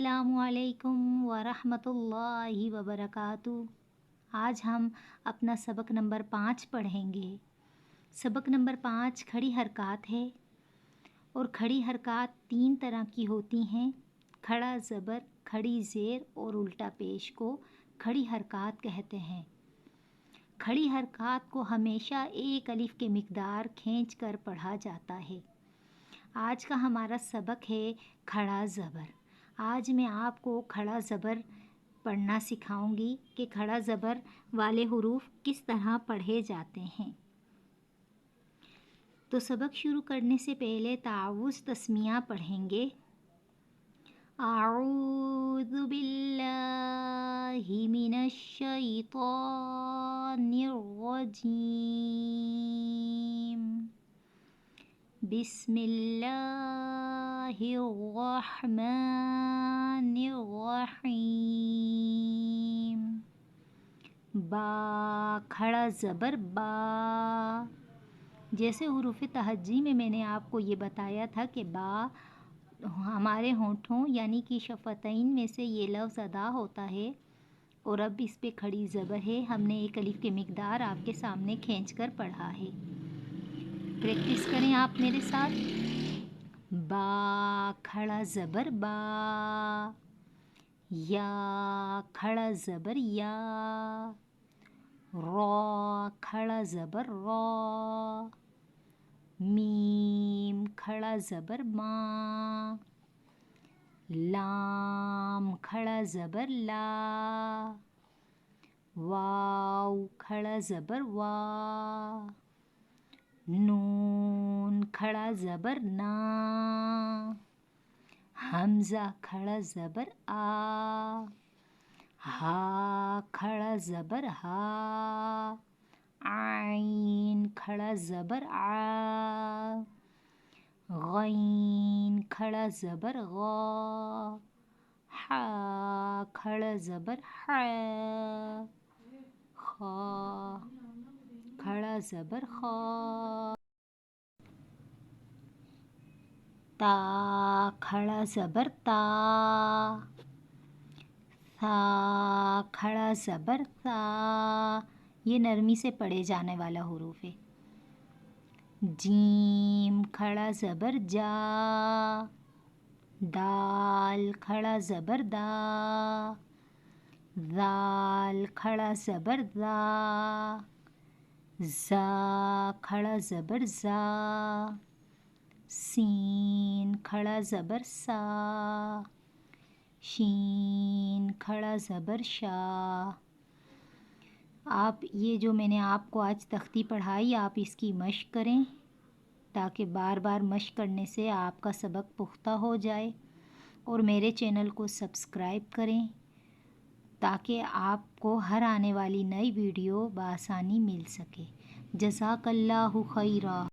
अस्सलामु अलैकुम वरहमतुल्लाहि वबरकातुह। आज हम अपना सबक नंबर 5 पढ़ेंगे। सबक नंबर 5 खड़ी हरकत है और खड़ी हरकत 3 तरह की होती हैं। खड़ा ज़बर, खड़ी ज़ेर और उल्टा पेश को खड़ी हरकत कहते हैं। खड़ी हरकत को हमेशा एक अलिफ के मिक़दार खींच कर पढ़ा जाता है। आज का हमारा सबक है खड़ा ज़बर। आज मैं आपको खड़ा ज़बर पढ़ना सिखाऊंगी कि खड़ा ज़बर वाले हुरूफ किस तरह पढ़े जाते हैं। तो सबक शुरू करने से पहले ताउज़ तस्मिया पढ़ेंगे। आऊज़ु बिल्लाहि मिनश शैतानिर रजीम। बिस्मिल्लाहिर्रहमानिर्रहीम। बा खड़ा ज़बर बा। जैसे हुरूफ़ तहज्जी में मैंने आपको ये बताया था कि बा हमारे होंठों यानी कि शफ़तैन में से ये लफ्ज़ अदा होता है और अब इस पे खड़ी ज़बर है। हमने एक अलिफ के मिक़दार आपके सामने खींच कर पढ़ा है। प्रैक्टिस करें आप मेरे साथ। बा खड़ा ज़बर बा। या खड़ा ज़बर या। रॉ खड़ा ज़बर रॉ। मीम खड़ा ज़बर माँ। लाम खड़ा ज़बर ला। वाव खड़ा ज़बर वा। नून खड़ा ज़बर ना। हमज़ा खड़ा ज़बर आ। हा खड़ा ज़बर हा। आइन खड़ा ज़बर आ। गईन खड़ा ज़बर गा। हा खड़ा ज़बर हा। खा खड़ा ज़बर खा। ता खड़ा ज़बर ता। था खड़ा ज़बर था। ये नरमी से पढ़े जाने वाला हुरूफ है। जीम खड़ा ज़बर जा। दाल खड़ा ज़बर दा। दाल खड़ा ज़बर दा। ज़ा खड़ा ज़बर ज़ा। सीन खड़ा ज़बर सा। शीन खड़ा ज़बर शा। आप ये जो मैंने आपको आज तख्ती पढ़ाई आप इसकी मश्क करें ताकि बार बार मश्क करने से आपका सबक पुख्ता हो जाए। और मेरे चैनल को सब्सक्राइब करें ताकि आपको हर आने वाली नई वीडियो बआसानी मिल सके। जज़ाकल्लाहु खैरा।